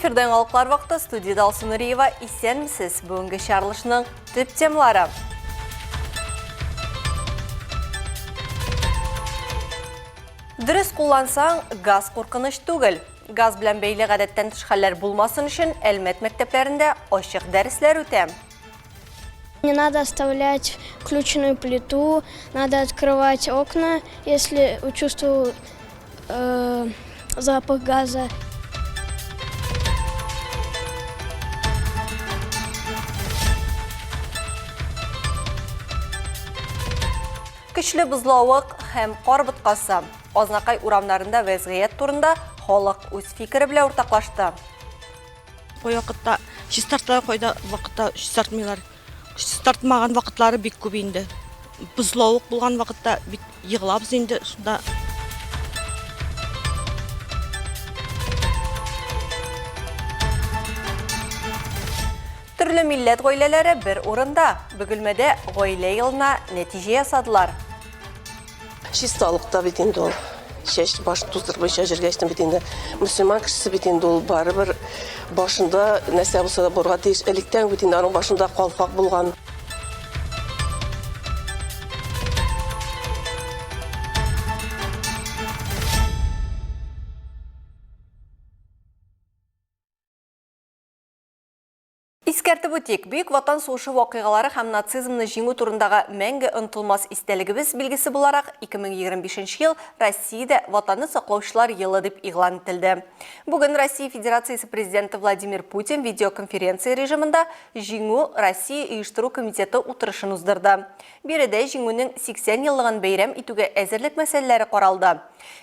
Эфирден алықлар вақты студияда Алсын Риева исенмісіз бүгінгі шарылышының түп темалары. Дұрыс қоллансаң, газ қорқыныш түгіл. Газ білән бейлі ғадеттен түшқалар болмасын үшін әлмет мектеплерінде ошық дәріслер өтем. Не надо оставлять включенную плиту, надо открывать окна, если чувствую запах газа. Күчлі бұзлауық һәм қар бұтқасы. Ознақай урамларында вәзғиет турында халық өз фикірі біле ортақлашты. Қой вақытта, шестартыла қойда вақытта шестартмайлар. Шестартмаған вақытлары бек көп енді. Бұзлауық болған вақытта еғылабыз енді. Түрлі милләт ғойлелері бір орында. Бүгілмеде ғойле елына нәтиже ясадылар. Шисталықта бетінде ол. Башын туздырбай жүргештің бетінде. Мұсылман кішісі бетінде ол бары бір башында нәрсе болса да бұрға дейш. Әліктен бетінде аның башында қалфақ болған. Искәртіп өтек, Бүйік Ватан соғышы вақиғалары һәм нацизмны жеңу турындағы мәңгі ұнтылмас истәлігібіз білгісі боларақ 2025 ел Россияда ватанны сақлаушылар елі деп иғлан етілді. Бүгін Россия Федерациясы президенті Владимир Путин видеоконференция режимында жеңу Россия үйіштіру комитеті отырышын ұздырды. Береде жеңуінің 80 елігін бейрем итуге әзірлік мәселелері қаралды.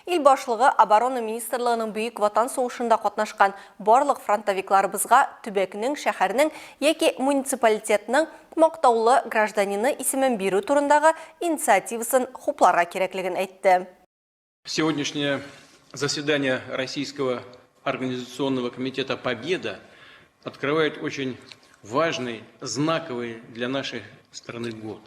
Ил башлығы оборона министрлігінің Бүйік Ватан соғышында қатнашқан барлық фронтовикларыбызға түбекінің шәһәрінің яки муниципалитетінің мақтаулы гражданины исемен беру турындағы инициативасын хупларға кереклігін айтты. Сегодняшнее заседание Российского организационного комитета «Победа» открывает очень важный, знаковый для нашей страны год.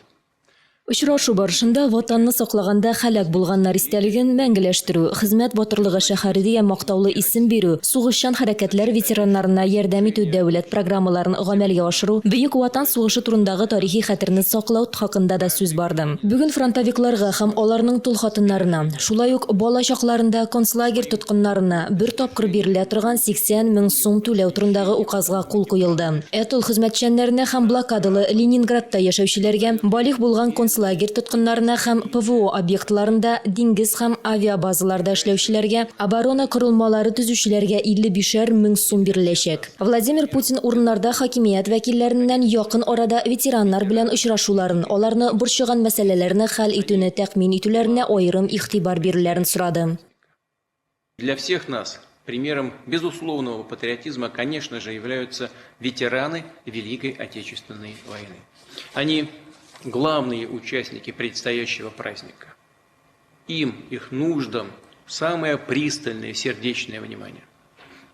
Очрашу барышында ватанны саклағанда хәлак булганнар истәлеген мәңгеләштерү, хезмәт батырлыгы шәһәре дигән мактаулы исем бирү, сугышчан хәрәкәтләр ветераннарына ярдәм итү дәүләт программаларын гамәлгә ашыру, Бөек Ватан сугышы турындагы тарихи хәтерне саклау хакында да сүз барды. Бүген фронтовикларга һәм аларның тол хатыннарына, шулай ук бала чакларында концлагерь тоткыннарына бер тапкыр бирелә торган 80 000 сум түләү турындагы указга кул куелды. Тол хезмәтчәннәренә һәм блокадалы Ленинградта яшәүчеләргә балих булган лагерь тоткыннарына һәм ПВО объектларында, диңгез һәм авиабазаларда эшләүчеләргә, оборона корылмалары төзүчеләргә 55 000 сум биреләчәк. Владимир Путин урыннарда хакимият вәкилләреннән якын арада ветераннар белән очрашуларын, аларны борчыган мәсьәләләрне хәл итүне тәкъмин итүләренә аерым игътибар бирүләрен сорады. Для всех нас примером безусловного патриотизма, конечно же, являются ветераны Великой Отечественной войны. Они главные участники предстоящего праздника. Им, их нуждам, самое пристальное сердечное внимание.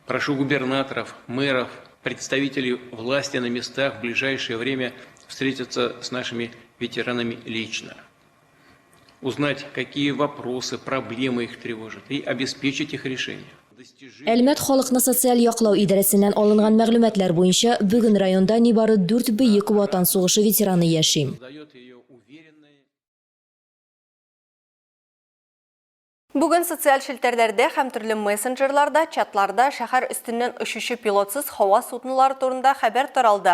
Прошу губернаторов, мэров, представителей власти на местах в ближайшее время встретиться с нашими ветеранами лично. Узнать, какие вопросы, проблемы их тревожат и обеспечить их решение. Әлмәт халыкны социаль яклау идарәсеннән алынган мәгълүматлар буенча бүген районда нибары 4 Бөек Ватан сугышы ветераны яши. Бүгін социаль шелтерләрдә һәм төрле мессенджерларда, чатларда шәһәр өстеннән ұшушы пилотсыз һава суднолары турында хәбәр таралды.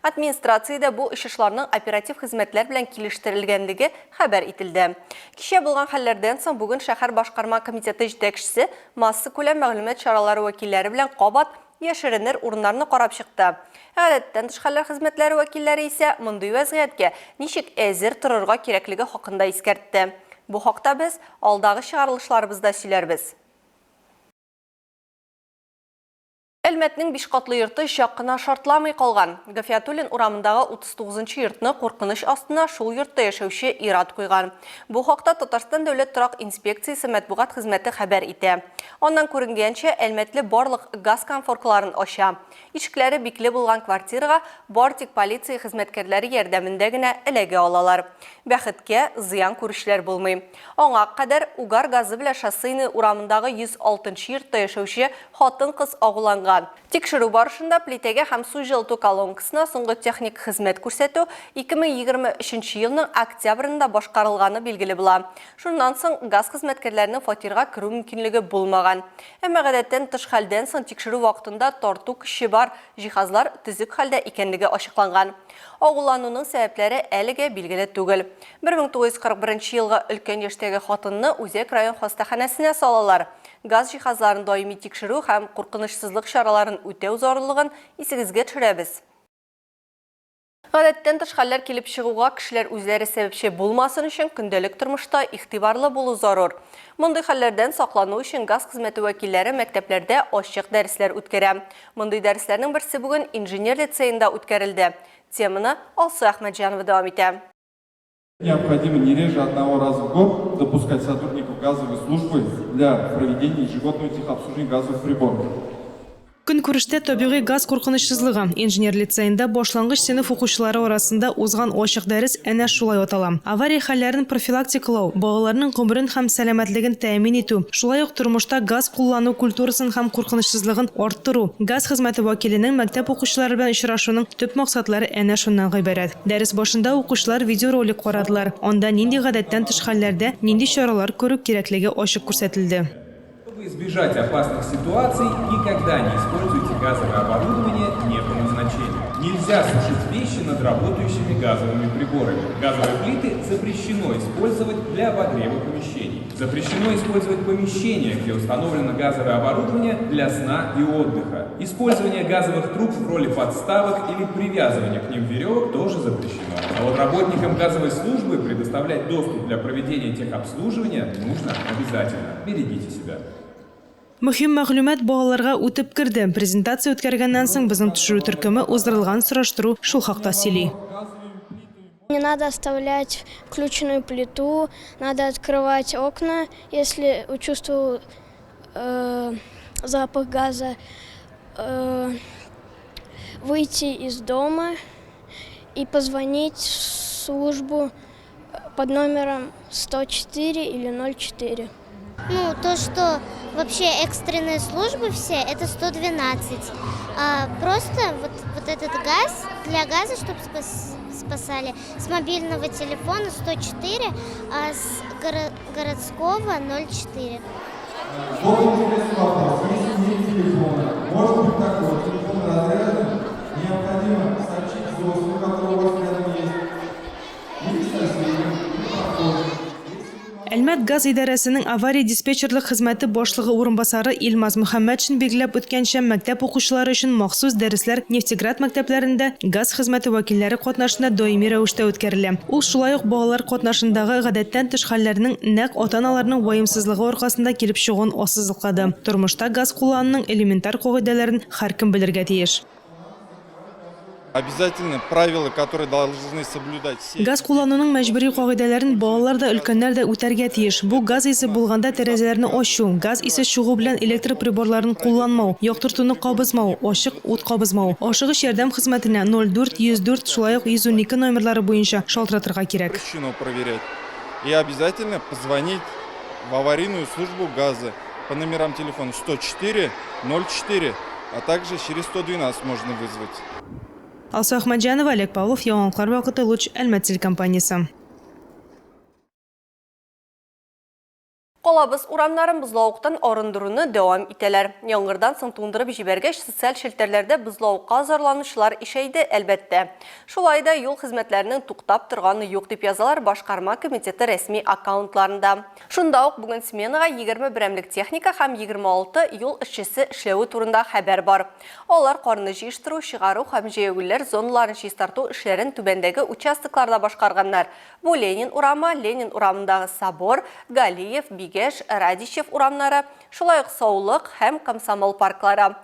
Администрациядә бу ұшышларның оператив хезмәтләр белән килештерелгәнлеге хәбәр ителде. Кичә булган хәлләрдән соң бүген шәһәр башкарма комитеты җитәкчесе масса күләм мәгълүмат чаралары вәкилләре белән кабат яшеренер урыннарны карап чыкты. Гадәттән тыш хәлләр хезмәтләре вәкилләре исә мондый вазгыятькә ничек әзер торырга кирәклеге хакында искәртте. Бу хакта без алдагы чыгарылышларыбызда сөйләрбез. Әлмәтнең 5 катлы йорты шаккына шартламый калган. Гафиятуллин урамындагы 39-нчы йортны куркыныч астына шул йортта яшәүче Ират куйган. Бу хакта Татарстан дәүләт торак инспекциясе матбугат хезмәте хәбәр итә. Аннан күренгәнчә, Әлмәтле барлык газ конфоркларын ача. Ишекләре бикле булган квартирага бортик полиция хезмәткәрләре ярдәмендә генә эләгә алалар. Бәхеткә зыян күрүчләр булмый. Аңа кадәр Угар газы белән шоссейный урамындагы 106-нчы йортта яшәүче хатын-кыз агуланган. булган. Тикшерү барышында плитеге һәм су жылыту колонкасына соңгы техник хезмәт күрсәтү 2023 елның октябрында башкарылганы билгеле була. Шуннан соң газ хезмәткәрләренең фатирга керү мөмкинлеге булмаган. Әмма гадәттән тыш хәлдән соң тикшерү вакытында тарту көче бар җиһазлар төзек хәлдә икәнлеге ачыкланган. Агулануның сәбәпләре әлегә билгеле түгел. 1941 елга өлкән яшьтәге хатынны Үзәк район хастаханәсенә салалар. Газ җиһазларын даими тикшерү һәм куркынычсызлык чараларын үтәү зарарлыгын исегезгә төшерәбез. Гадәттән тыш хәлләр килеп чыгуга кешеләр үзләре сәбәпче булмасын өчен көндәлек тормышта игътибарлы булу зарур. Мондый хәлләрдән саклану өчен газ хезмәте вәкилләре мәктәпләрдә ачык дәресләр үткәрә. Мондый дәресләрнең берсе бүген инженер лицейында үткәрелде. Теманы Алсу Әхмәтҗанова дәвам итә. Необходимо не реже одного раза в год допускать сотрудников газовой службы для проведения ежегодного техобслуживания газовых приборов. Көнкүрештә табигый газ куркынычсызлыгы инженер лицейында башлангыч сыйныф укучылары арасында узган ачык дәрес әнә шулай атала. Авария хәлләрен профилактикалау, балаларның гомерен һәм сәламәтлеген тәэмин итү, шулай ук тормышта газ куллану культурасын һәм куркынычсызлыгын арттыру. Газ хезмәте вәкиленең мәктәп укучылары белән очрашуның төп максатлары әнә шуннан гыйбарәт. Дәрес башында укучылар видеоролик карадылар. Анда нинди гадәттән тыш хәлләрдә нинди чаралар күрү кирәклеге ачык күрсәтелде. Чтобы избежать опасных ситуаций, никогда не используйте газовое оборудование не по назначению. Нельзя сушить вещи над работающими газовыми приборами. Газовые плиты запрещено использовать для обогрева помещений. Запрещено использовать помещения, где установлено газовое оборудование для сна и отдыха. Использование газовых труб в роли подставок или привязывание к ним веревок тоже запрещено. А вот работникам газовой службы предоставлять доступ для проведения техобслуживания нужно обязательно. Берегите себя. Мөһим мәгълүмат балаларга үтеп кирде. Презентация үткәргәннән соң безнең төшерү төркеме уздырылган сораштыру шул хакта сөйли. Не надо оставлять включенную плиту, надо открывать окна, если чувствую запах газа, выйти из дома и позвонить в службу под номером 104 или 04. Ну, то, что вообще экстренные службы все, это 112. А просто вот этот газ, для газа, чтобы спасали, с мобильного телефона 104, а с городского 04. Может быть такой, телефон разряжен, необходимо сообщить взрослому, который у вас рядом есть, или соседям, или похожим. Әлмәт газ идарәсенең авария диспетчерлык хезмәте башлыгы урынбасары Илмаз Мөхәммәтшин билгеләп үткәнчә, мәктәп укучылары өчен махсус дәресләр Нефтеград мәктәпләрендә газ хезмәте вәкилләре катнашында даими рәвештә үткәрелә. Ул шулай ук балалар катнашындагы гадәттән тыш хәлләрнең нәкъ ата-аналарның ваемсызлыгы аркасында килеп чыгуын ассызыклады. Тормышта газ куллануның элементар кагыйдәләрен һәркем белергә тиеш. Обязательно правила, которые должны соблюдать все. Газ куллануның мәҗбүри кагыйдәләрен балалар да, өлкәннәр дә үтәргә тиеш. Бу газ исе булганда тәрәзәләрне ачу, газ исе чыгу белән электр приборларын кулланмау, яктыртуны кабызмау, ачык ут кабызмау. Ашыгыч ярдәм хезмәтенә 04 104 шулай ук 112 номерлары буенча шалтыратырга кирәк. Запрещено проверять. И обязательно позвонить в аварийную службу газа по номерам телефона 104 04, а также через 112 можно вызвать. Алсу Әхмәтҗанова, Олег Павлов, Яңалыклар вакыты, Луч, Әлмәт телекомпаниясе. Колабыз урамнарын бузлауыктан арындыруны дәвам итәләр. Яңгырдан соң туңдырып җибәргәч, социаль челтәрләрдә бузлауыкка зарланучылар ишәйде, әлбәттә. Шулай да юл хезмәтләренең туктап торганы юк дип язалар башкарма комитеты рәсми аккаунтларында. Шунда ук бүген сменага 20 берәмлек техника һәм 26 юл эшчесе эшләүе турында хәбәр бар. Алар карны җыештыру, чыгару һәм җәяүләр зоналарын чистарту эшләрен түбәндәге участокларда башкарганнар. Бу Ленин урамы, Ленин урамындагы Собор, Галиев, Бигеш, Радищев урамнары, шулай ук Саулык һәм Комсомол парклары.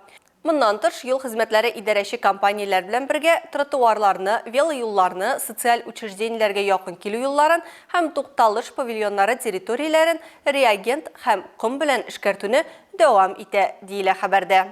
Моннан тыш юл хезмәтләре идарәче компанияләр белән бергә тротуарларны, велоюлларны, социаль учреждениеләргә якын килү юлларын һәм тукталыш павильоннары территорияләрен реагент һәм ком белән эшкәртүне дәвам итә, диелә хәбәрдә.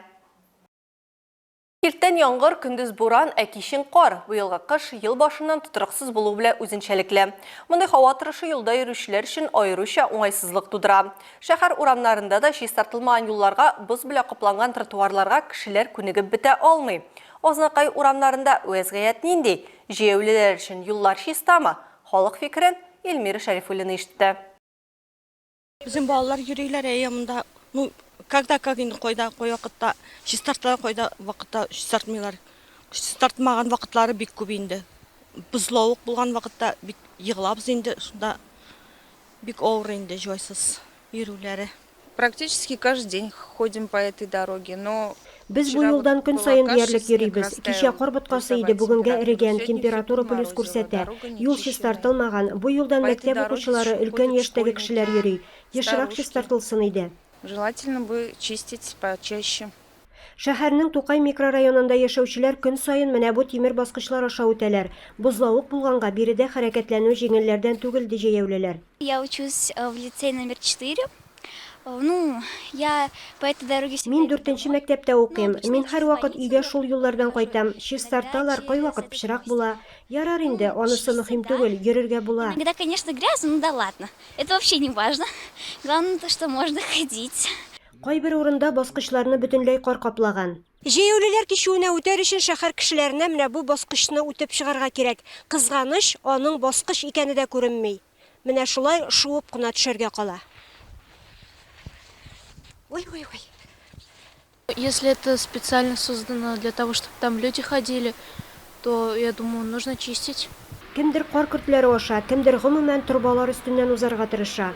Иртен яңгыр, күндіз буран, әкишин қар. Бұйылғы қыш ел башынан тұтырықсыз болу біле үзіншәліклі. Мұндай хауа тұрышы елда йөрүчеләр үшін айрыша оңайсызлық тудыра. Шәһәр урамнарында да чистартылмаган юлларга, боз белән капланган тротуарларга кешеләр күнегеп бетә алмый. Ознакай урамнарында вәзгыять нинди? Җәяүлеләр өчен юллар чистамы? Халык фикерен Эльмира Шәрифуллина ишетте. Bizim балалар йөриләр ямында, когда инде койда вакытта чистартта койда вакытта чистартмыйлар. Чистартмаган вакытлары бик күп инде. Бузлавык булган вакытта бик йыгылабыз инде, шунда бик авыр инде җайсыз йөрүләре. Практически каждый день ходим по этой дороге, но Без бу юлдан көн сайын диярлек йөрибез. Кичә кар боткасы иде, бүгенгә эрегән, температура плюс күрсәтә. Юл чистартылмаган. Бу юлдан мәктәп укучылары, өлкән яшьтәге кешеләр йөри. Ешрак чистартылсын иде. желательно бы чистить почаще. Шәһәрнең Тукай микрорайонында яшәүчеләр көн сайын менә бу тимер баскычлар аша үтәләр. Бузлавык булганга биредә хәрәкәтләнү җиңелләрдән түгел ди җәяүлеләр. Я учусь в лицее номер 4. Я по этой дороге... Мин 4нче мәктәптә укыйм. Мин һәр вакыт өйгә шул юллардан кайтам. Чистарталар, кай вакыт пычрак була. Ярар инде, анысы мөһим түгел, йөрергә була. Иногда, конечно, грязно, да ладно. Это вообще не важно. Главное то, что можно ходить. Кайбер урында баскычларны бөтенләй кар каплаган. Җәяүлеләр кичүенә үтәр өчен шәһәр кешеләренә менә бу баскычны үтеп чыгарга кирәк. Кызганыч, аның баскыч икәне дә күренми. Менә шулай шуып кына төшәргә кала. Ой. Если это специально создано для того, чтобы там люди ходили, то, я думаю, нужно чистить. Кемдер кар көртләре аша, кемдер гомумән турбалар өстеннән узарга тырыша.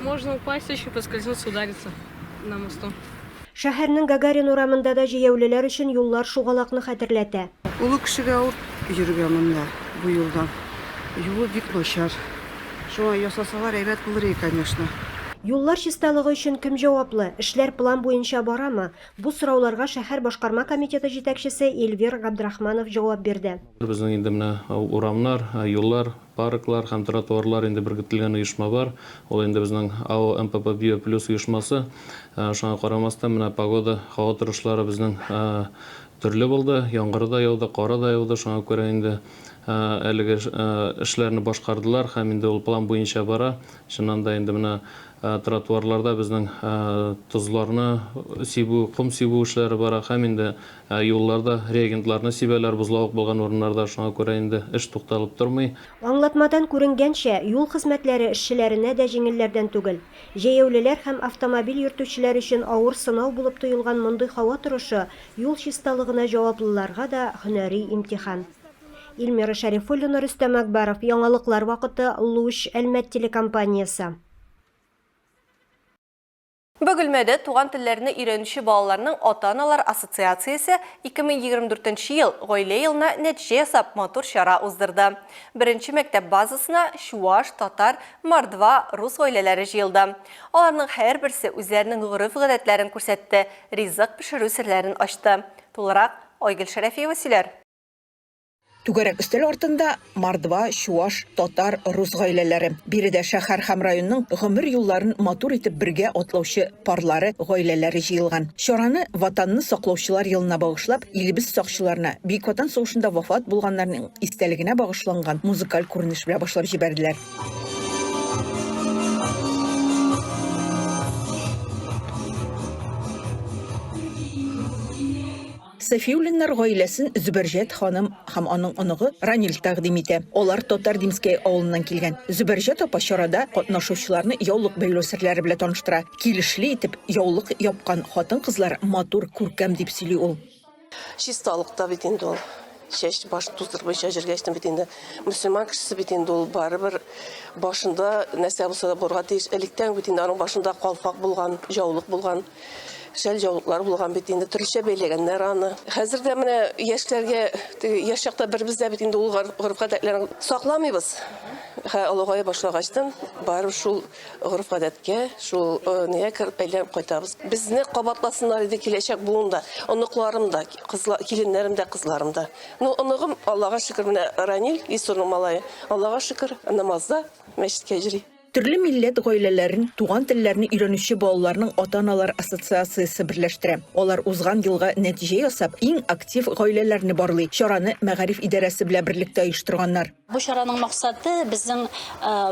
Можно упасть еще, поскользнуться, удариться на мосту. Шәһәрнең Гагарин урамында да җәяүлеләр өчен юллар шугалакны хәтерләтә. Улы кешегә авыр йөрергә монда бу юлдан. Юлы бик начар. Шуңа ясасалар әйбәт булыр, конечно. Юллар чисталыгы өчен кем җаваплы? Эшләр план буенча барамы? Бу сорауларга шәһәр башкарма комитеты җитәкчесе Эльвир Габдрахманов җавап бирде. Безнең инде менә урамнар, юллар, парклар һәм тротуарлар инде бергетелгән оешма бар. Ул инде безнең АО МПП Био плюс оешмасы. Шуңа карамастан менә погода, һава торышлары безнең төрле булды. Яңгыр да яуды, кар да яуды. Шуңа күрә инде әлеге эшләрне башкардылар һәм инде ул план буенча бара. Шуннан да инде менә тротуарларда безнең тозларны сибү, кум сибү эшләре бара һәм инде юлларда реагентларны сибәләр бузлавык булган урыннарда. Шуңа күрә инде эш тукталып тормый. Аңлатмадан күренгәнчә, юл хезмәтләре эшчеләренә дә җиңелләрдән түгел. Җәяүлеләр һәм автомобиль йөртүчеләр өчен авыр сынау булып тоелган мондый һава торышы юл чисталыгына җаваплыларга да һөнәри имтихан. Эльмира Шәрифуллина, Рөстәм Әкбәров, яңалыклар вакыты, Луч, Әлмәт телекомпаниясе. Бөгелмәдә туган телләрне өйрәнүче балаларның ата-аналар ассоциациясе 2024 ел гаилә елына нәтиҗә ясап матур чара уздырды. Беренче мәктәп базасына чуаш, татар, мордва, рус гаиләләре җыелды. Аларның һәрберсе үзләренең гореф-гадәтләрен күрсәтте, ризык пешерү серләрен ачты. Тулырак Айгөл Шәрәфиева сөйләр. Түгәрәк өстәл артында мордва, чуаш, татар, рус гаиләләре. Биредә шәһәр һәм районның гомер юлларын матур итеп бергә атлаучы парлары, гаиләләре җыелган. Чараны Ватанны саклаучылар елына багышлап, илебез сакчыларына Бөек Ватан сугышында вафат булганнарның истәлегенә багышланган музыкаль күренеш белән башлап җибәрделәр. Сафиуллиннар гаиләсен Зөбәрҗәт ханым һәм аның оныгы Ранил тәкъдим итә. Алар Татар-Димская авылыннан килгән. Зөбәрҗәт апа чарада катнашучыларны яулык бәйләү серләре белән таныштыра. Килешле итеп яулык япкан хатын-кызлар матур күркәм дип сөйли ул. Чисталыкта бит инде ул. Чәч баш туздырмыйча җиргәчтен бит инде. Мөселман кешесе бит инде ул барыбер башында нәрсә булса да бурга тиеш. Электән бит инде аның башында калфак булган, яулык булган. Шәл җавыклар булган бит инде төрлечә бәйләгәннәр аны. Хәзер дә менә яшьләргә яшь чакта бербез дә бит инде ул гореф-гадәтләрен сакламыйбыз. Алугай башлагачтан барып шул гореф-гадәткә, шул нигә кертеп бәйләп кайтабыз. Безне кабатласыннар иде киләчәк буында. Оныкларым да, киленнәрем дә, кызларым да. Оныгым Аллага шөкер менә Ранил Исурның малае. Аллага шөкер намазда мәчеткә йөри. Төрле милләт гаиләләрен, туган телләрне өйрәнүче балаларның ата-аналар ассоциациясе берләштерә. Алар узган елга нәтиҗә ясап, иң актив гаиләләрне барлый. Чараны Мәгариф идарәсе белән берлектә оештырганнар. Бу чараның максаты безнең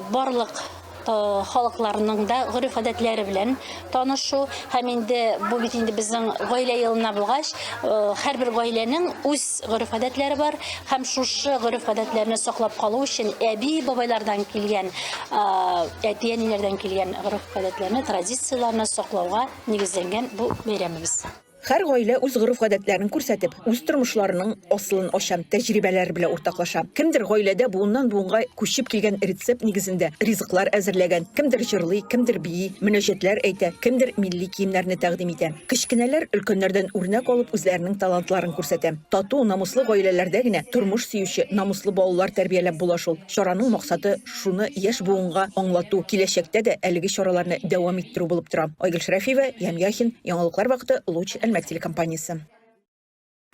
барлык халыкларның да гореф-гадәтләре белән танышу һәм инде бу бит инде безнең гаилә елына булгач, һәрбер гаиләнең үз гореф-гадәтләре бар һәм шушы гореф-гадәтләрне саклап калу өчен әби-бабайлардан килгән, әти-әниләрдән килгән гореф-гадәтләрне, традицияләрне саклауга нигезләнгән бу бәйрәмебез. Һәр гаилә үз гореф-гадәтләрен күрсәтеп, үз тормышларының асылын ача, тәҗрибәләр белән уртаклаша. Кемдер гаиләдә буыннан буынга күчеп килгән рецепт нигезендә ризыклар әзерләгән, кемдер җырлый, кемдер бии, мөнәҗәтләр әйтә, кемдер милли киемнәрне тәкъдим итә. Кечкенәләр өлкәннәрдән үрнәк алып үзләренең талантларын күрсәтә. Тату, намуслы гаиләләрдә генә тормыш сөюче, намуслы балалар тәрбияләп була шул. Чараның максаты шуны яшь буынга аңлату, киләчәктә дә әлеге чараларны дәвам иттерү булып тора. Айгөл Шәрәфиева, Ямяхин, Яңалыклар вакыты, Луч Әлмәт телекомпаниясе.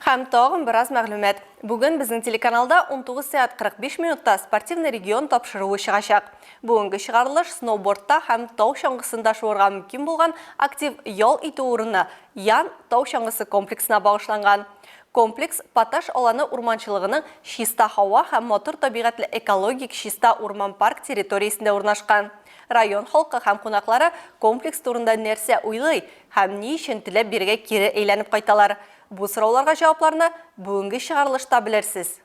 Һәм тагын бераз мәгълүмат. Бүген безнең телеканалда 19:45 минутта спортивный регион тапшыруы чыгачак. Бүгенге чыгарылыш сноубордта һәм тау чаңгысында шуырга мөмкин булган актив ял итү урыны Ян тау чаңгысы комплексына багышланган. Комплекс Паташ аланы урманчылыгының чиста һава һәм мотор табигатьле экологик чиста урман парк территориясендә урнашкан. Район халкы һәм кунаклары комплекс турында нәрсә уйлый һәм ни өчен теләп биргә кире әйләнеп кайталар. Бу сорауларга җавапларны бүгенге чыгарылышта белерсез.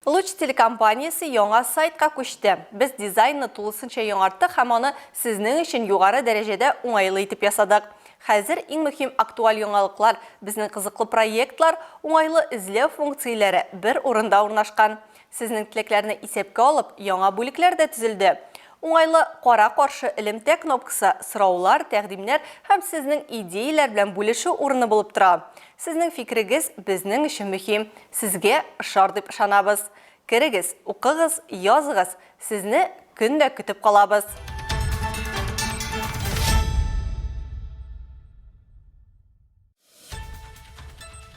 Луч телекомпаниясе яңа сайтка күчте. Без дизайнны тулысынча яңарттык һәм аны сезнең өчен югары дәрәҗәдә уңайлы итеп ясадык. Хәзер иң мөһим актуаль яңалыклар, безнең кызыклы проектлар, уңайлы эзләү функцияләре бер урында урнашкан. Сезнең теләкләрне исәпкә алып, яңа бүлекләр дә төзелде. Уңайлы кара-каршы элемтә кнопкасы, сораулар, тәкъдимнәр һәм сезнең идеяләр белән бүлешү урыны булып тора. Сезнең фикерегез безнең өчен мөһим. Сезгә ышар дип ышанабыз. Керегез, укыгыз, языгыз. Сезне көндә көтеп калабыз.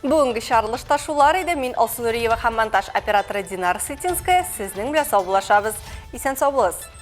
Бүгенге чыгарылышта шулар иде. Мин Алсу Нуриева һәм монтаж операторы Динар Сытинская. Сезнең белән саубуллашабыз. Исән сау булыгыз.